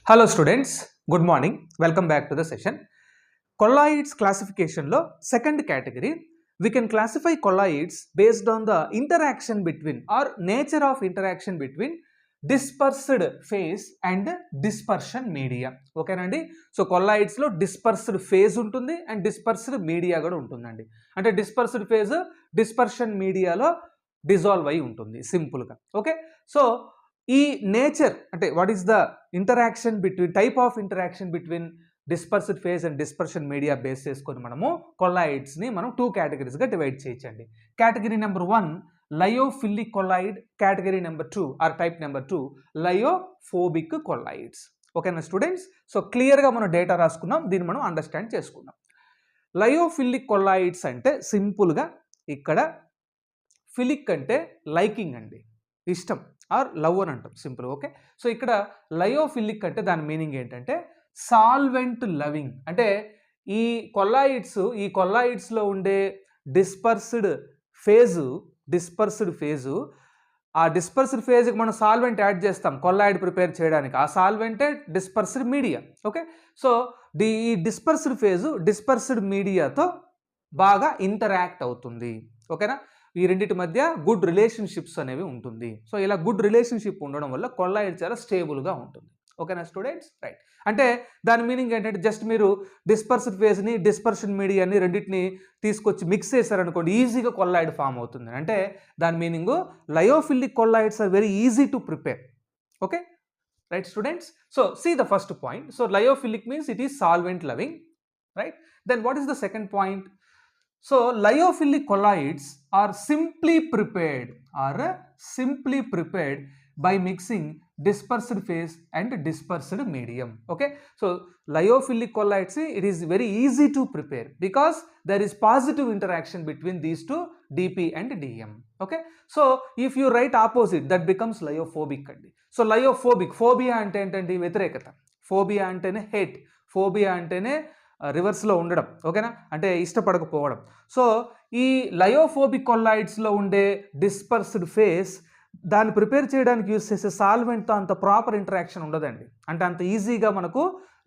Hello students, good morning. Welcome back to the session. Colloids classification lo second category, we can classify colloids based on the interaction between or nature of interaction between dispersed phase and dispersion media. Okay nandi. So colloids lo dispersed phase untundi and dispersed media kuda untundandi. Ante dispersed phase dispersion media lo dissolve ayi untundi simple ga. Okay, so ఈ nature అంటే what is the interaction between type of interaction between dispersed phase and dispersion media base చేసుకొని మనము కొల్లాయిడ్స్ని మనం 2 కేటగిరీస్గా divide చేయొచ్చండి. Category number 1 lyophilic colloid, category number 2 or type number 2 lyophobic colloids. ఓకేనా students? So క్లియర్గా మనం డేటా రాసుకున్నాం, దీన్ని మనం అండర్స్టాండ్ చేసుకున్నాం. లయోఫిలిక్ కొల్లాయిడ్స్ అంటే సింపుల్గా ఇక్కడ ఫిలిక్ అంటే లైకింగ్ అండి, ఇష్టం ఆర్ లవ్ అని అంటాం సింపుల్. ఓకే, సో ఇక్కడ లయోఫిలిక్ అంటే దాని మీనింగ్ ఏంటంటే సాల్వెంట్ లవింగ్. అంటే ఈ కొల్లాయిడ్స్లో ఉండే డిస్పర్స్డ్ ఫేజు ఆ డిస్పర్స్డ్ ఫేజ్కి మనం సాల్వెంట్ యాడ్ చేస్తాం కొల్లాయిడ్ ప్రిపేర్ చేయడానికి, ఆ సాల్వెంటే డిస్పర్స్డ్ మీడియా. ఓకే, సో ఈ డిస్పర్స్డ్ ఫేజు డిస్పర్స్డ్ మీడియాతో బాగా ఇంటరాక్ట్ అవుతుంది. ఓకేనా, ఈ రెండింటి మధ్య గుడ్ రిలేషన్షిప్స్ అనేవి ఉంటుంది. సో ఇలా గుడ్ రిలేషన్షిప్ ఉండడం వల్ల కొల్లాయిడ్ చాలా స్టేబుల్గా ఉంటుంది. ఓకేనా స్టూడెంట్స్? రైట్. అంటే దాని మీనింగ్ ఏంటంటే జస్ట్ మీరు డిస్పర్స్డ్ ఫేజ్ని డిస్పర్షన్ మీడియాని రెండింటిని తీసుకొచ్చి మిక్స్ చేశారనుకోండి, ఈజీగా కొల్లాయిడ్ ఫామ్ అవుతుంది. అంటే దాని meaning lyophilic colloids are very easy to prepare. Okay, right students? So see the first point. So lyophilic means it is solvent loving, right? Then what is the second point? So lyophilic colloids are simply prepared by mixing dispersed phase and dispersed medium. Okay, so lyophilic colloids, it is very easy to prepare because there is positive interaction between these two, dp and dm. Okay, so if you write opposite, that becomes lyophobic andi. So lyophobic, phobia ante entandi వ్యతిరేకత, phobia antene hate, phobia antene రివర్స్లో ఉండడం. ఓకేనా, అంటే ఇష్టపడకపోవడం. So ఈ lyophobic కొల్లాయిడ్స్లో ఉండే dispersed face దాన్ని prepare చేయడానికి use చేసే సాల్వెంట్తో అంత ప్రాపర్ ఇంటరాక్షన్ ఉండదండి. అంటే అంత ఈజీగా మనకు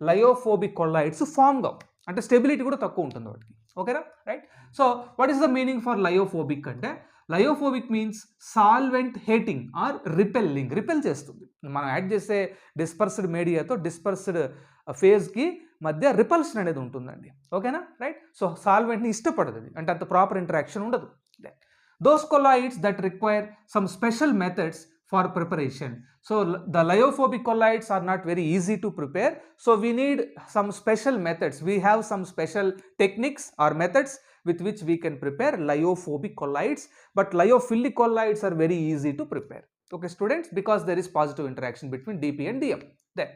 లయోఫోబిక్ కొల్లాయిడ్స్ ఫామ్ కావు, అంటే స్టెబిలిటీ కూడా తక్కువ ఉంటుంది వాటికి. ఓకేనా, right. So what is the meaning for lyophobic అంటే lyophobic means solvent hating or repelling. Repel చేస్తుంది, మనం యాడ్ చేసే డిస్పర్స్డ్ మీడియాతో డిస్పర్స్డ్ ఫేజ్కి మధ్య రిపల్షన్ అనేది ఉంటుందండి. ఓకేనా, రైట్. సో సాల్వెంట్ని ఇష్టపడదు, అంటే అంత ప్రాపర్ ఇంటరాక్షన్ ఉండదు. Those colloids that require some special methods for preparation. So the lyophobic colloids are not very easy to prepare. So we need some special methods. We have some special techniques or methods with which we can prepare lyophobic colloids. But lyophilic colloids are very easy to prepare. Okay students, because there is positive interaction between dp and dm. Then,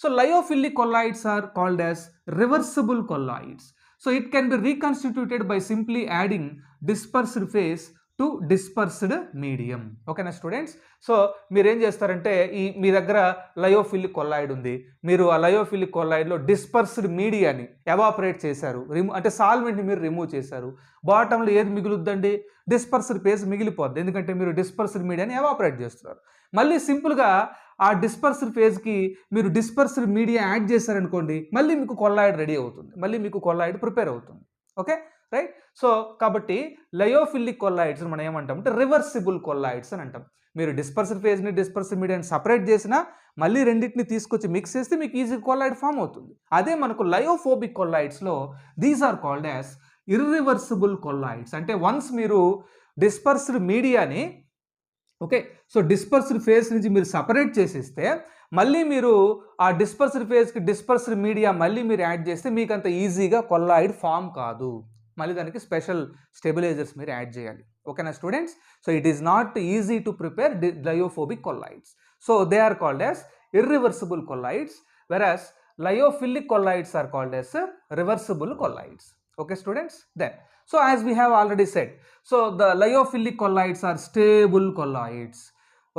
so lyophilic colloids are called as reversible colloids. So it can be reconstituted by simply adding dispersed phase to dispersed medium. ఓకేనా students? So మీరు ఏం చేస్తారంటే మీ దగ్గర lyophilic colloid ఉంది, మీరు ఆ lyophilic కొల్లాయిడ్లో dispersed మీడియాని evaporate చేశారు, అంటే సాల్వెంట్ని మీరు రిమూవ్ చేశారు. బాటంలో ఏది మిగులుద్దండి? డిస్పర్స్డ్ ఫేజ్ మిగిలిపోద్ది, ఎందుకంటే మీరు డిస్పర్స్డ్ మీడియాని ఎవాపరేట్ చేస్తున్నారు. మళ్ళీ సింపుల్గా ఆ డిస్పర్స్డ్ ఫేజ్కి మీరు డిస్పర్స్డ్ మీడియా యాడ్ చేశారనుకోండి, మళ్ళీ మీకు కొల్లాయిడ్ రెడీ అవుతుంది, మళ్ళీ మీకు కొల్లాయిడ్ ప్రిపేర్ అవుతుంది. Okay, right. సో కాబట్టి లయోఫిలిక్ కొల్లాయిడ్స్ మనం ఏమంటాం అంటే రివర్సిబుల్ కొల్లాయిడ్స్ అని అంటాం. మీరు డిస్పర్స్డ్ ఫేజ్ని డిస్పర్స్డ్ మీడియాని సపరేట్ చేసినా మళ్ళీ రెండింటిని తీసుకొచ్చి మిక్స్ చేస్తే మీకు ఈజీ కొల్లాయిడ్ ఫామ్ అవుతుంది. అదే మనకు లయోఫోబిక్ కొల్లాయిడ్స్లో these are called as irreversible colloids. అంటే వన్స్ మీరు డిస్పర్స్డ్ మీడియాని సో డిస్పర్స్డ్ ఫేజ్ నుంచి మీరు సపరేట్ చేసేస్తే మళ్ళీ మీరు ఆ డిస్పర్స్డ్ ఫేజ్కి డిస్పర్స్డ్ మీడియా మళ్ళీ మీరు యాడ్ చేస్తే మీకు అంత ఈజీగా కొల్లాయిడ్ ఫామ్ కాదు, మళ్ళీ దానికి స్పెషల్ స్టెబిలైజర్స్ మీరు యాడ్ చేయాలి. ఓకేనా students? So it is not easy to prepare lyophobic colloids. So they are called as irreversible colloids, whereas lyophilic colloids are called as reversible colloids. Okay students? Then, so as we have already said, so the lyophilic colloids are stable colloids.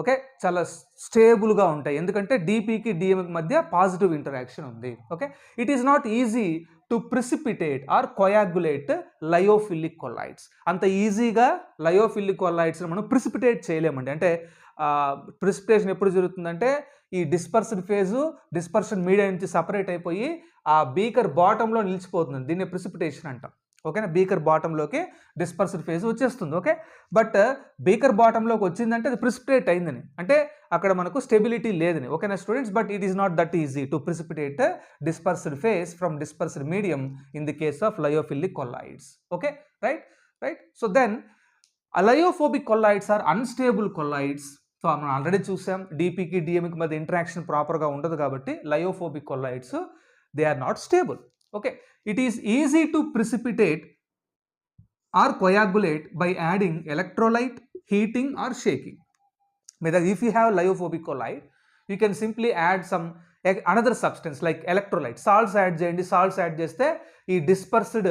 Okay, చాలా స్టేబుల్గా ఉంటాయి, ఎందుకంటే డిపికి డిఎంకి మధ్య positive interaction ఉంది. Okay, it is not easy to precipitate or coagulate lyophilic colloids. అంత ఈజీగా లయోఫిలిక్ కొల్లాయిడ్స్ని మనం ప్రిసిపిటేట్ చేయలేమండి, అంటే ప్రిసిపిటేషన్ ఎప్పుడు జరుగుతుందంటే ఈ డిస్పర్స్డ్ ఫేజు డిస్పర్షన్ మీడియా నుంచి సపరేట్ అయిపోయి ఆ బీకర్ బాటంలో నిలిచిపోతుంది. దీన్ని ప్రిసిపిటేషన్ అంటాం. ఓకేనా, బీకర్ బాటంలోకి డిస్పర్స్డ్ ఫేజ్ వచ్చేస్తుంది. ఓకే, బట్ బీకర్ బాటంలోకి వచ్చిందంటే అది ప్రిసిపిటేట్ అయిందని, అంటే అక్కడ మనకు స్టెబిలిటీ లేదని. ఓకేనా students, but it is not that easy to precipitate dispersed phase from dispersed medium in the case of lyophilic colloids. Okay, right. So then lyophobic colloids are unstable colloids. So మనం already చూసాం, డిపికి డిఎంకి మధ్య interaction ప్రాపర్గా ఉండదు కాబట్టి lyophobic colloids they are not stable. Okay, it is easy to precipitate or coagulate by adding electrolyte, heating or shaking. If you have lyophobic colloid, you can simply add some another substance like electrolyte. Salts add cheyandi, salts add cheste ee dispersed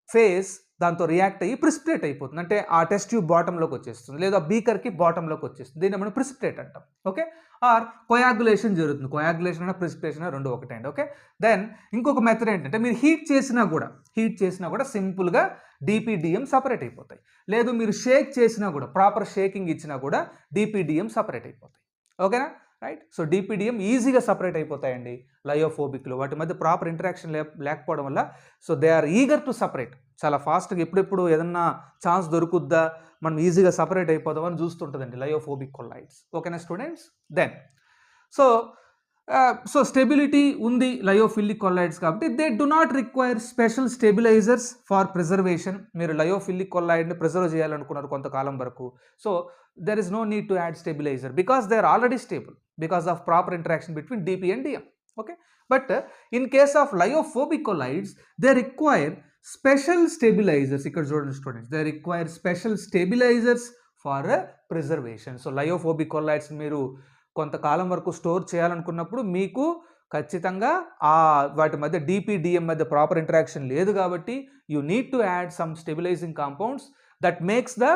phase దాంతో react అయ్యి precipitate అయిపోతుంది, అంటే ఆ test tube బాటంలోకి వచ్చేస్తుంది, లేదా బీకర్కి బాటంలోకి వచ్చేస్తుంది. దీన్ని మనం ప్రిసిపిటేట్ అంటాం. ఓకే, ఆర్ కోయాగులేషన్ జరుగుతుంది. కోయాగులేషన్ అన్న ప్రిసిపిటేషన్ రెండు ఒకటే అండి. ఓకే, దెన్ ఇంకొక మెథడ్ ఏంటంటే మీరు హీట్ చేసినా కూడా సింపుల్గా డిపిడిఎం సపరేట్ అయిపోతాయి. లేదు మీరు షేక్ చేసినా కూడా, ప్రాపర్ షేకింగ్ ఇచ్చినా కూడా డిపిడిఎం సపరేట్ అయిపోతాయి. ఓకేనా, రైట్. సో డిపిడిఎం ఈజీగా సపరేట్ అయిపోతాయండి లయోఫోబిక్లో, వాటి మధ్య ప్రాపర్ ఇంటరాక్షన్ లేకపోవడం వల్ల. So they are eager to separate, చాలా ఫాస్ట్గా ఎప్పుడెప్పుడు ఏదన్నా ఛాన్స్ దొరుకుద్దా మనం ఈజీగా సపరేట్ అయిపోదామని చూస్తుంటుందండి లయోఫోబిక్ కొల్లాయిడ్స్. ఓకేనా స్టూడెంట్స్, దెన్ సో స్టెబిలిటీ ఉంది లయోఫిలిక్ కొల్లాయిడ్స్ కాబట్టి they do not require special stabilisers for preservation. మీరు లయోఫిలిక్ కొల్లాయిడ్ని ప్రిజర్వ్ చేయాలనుకున్నారు కొంతకాలం వరకు, so there is no need to add stabilizer because they are already stable because of proper interaction between DP and DM. Okay, but in case of lyophobic colloids they require special stabilizers. Ikkada chudandi students, they require special stabilizers for preservation. So lyophobic colloids మీరు కొంతకాలం వరకు store చేయాలనుకున్నప్పుడు మీకు ఖచ్చితంగా వాటి మధ్య డిపిడిఎం మధ్య proper interaction లేదు కాబట్టి you need to add some stabilising compounds that makes the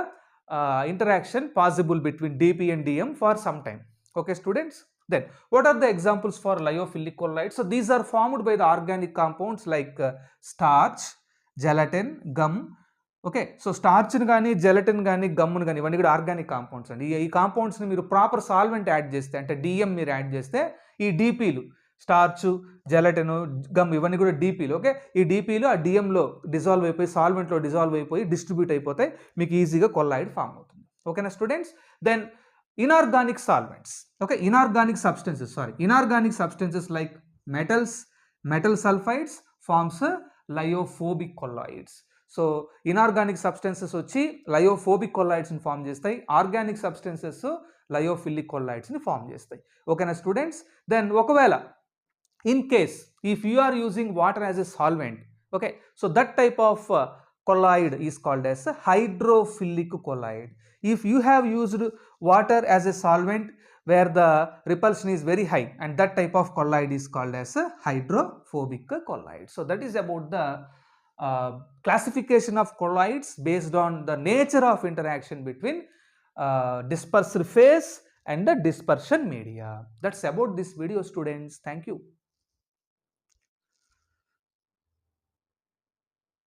interaction possible between DP and DM for some time. Okay students, then what are the examples for lyophilic colloids? So these are formed by the organic compounds like starch, gelatin, gum. Okay, so starch ni gaani, gelatin gaani, gum ni gaani ivanni kuda organic compounds andi. Ee compounds ni మీరు proper solvent add చేస్తే, అంటే DM మీరు add చేస్తే ఈ DPలు starch, gelatin, gum ఇవన్నీ కూడా డీపీలు. Okay, ఈ డీపీలు ఆ డిఎంలో డిజాల్వ్ అయిపోయి సాల్వెంట్లో డిజాల్వ్ అయిపోయి డిస్ట్రిబ్యూట్ అయిపోతాయి, మీకు ఈజీగా కొల్లాయిడ్ ఫామ్ అవుతుంది. ఓకేనా students, then inorganic solvents. Okay, inorganic substances like metal sulphides forms lyophobic colloids. So inorganic substances వచ్చి లయోఫోబిక్ కొల్లాయిడ్స్ని ఫామ్ చేస్తాయి, ఆర్గానిక్ సబ్స్టెన్సెస్ లయోఫిలిక్ కొల్లాయిడ్స్ని ఫామ్ చేస్తాయి. ఓకేనా స్టూడెంట్స్, దెన్ ఒకవేళ in case if you are using water as a solvent, okay, so that type of colloid is called as a hydrophilic colloid. If you have used water as a solvent where the repulsion is very high, and that type of colloid is called as a hydrophobic colloid. So that is about the classification of colloids based on the nature of interaction between dispersed phase and the dispersion media. That's about this video students. Thank you.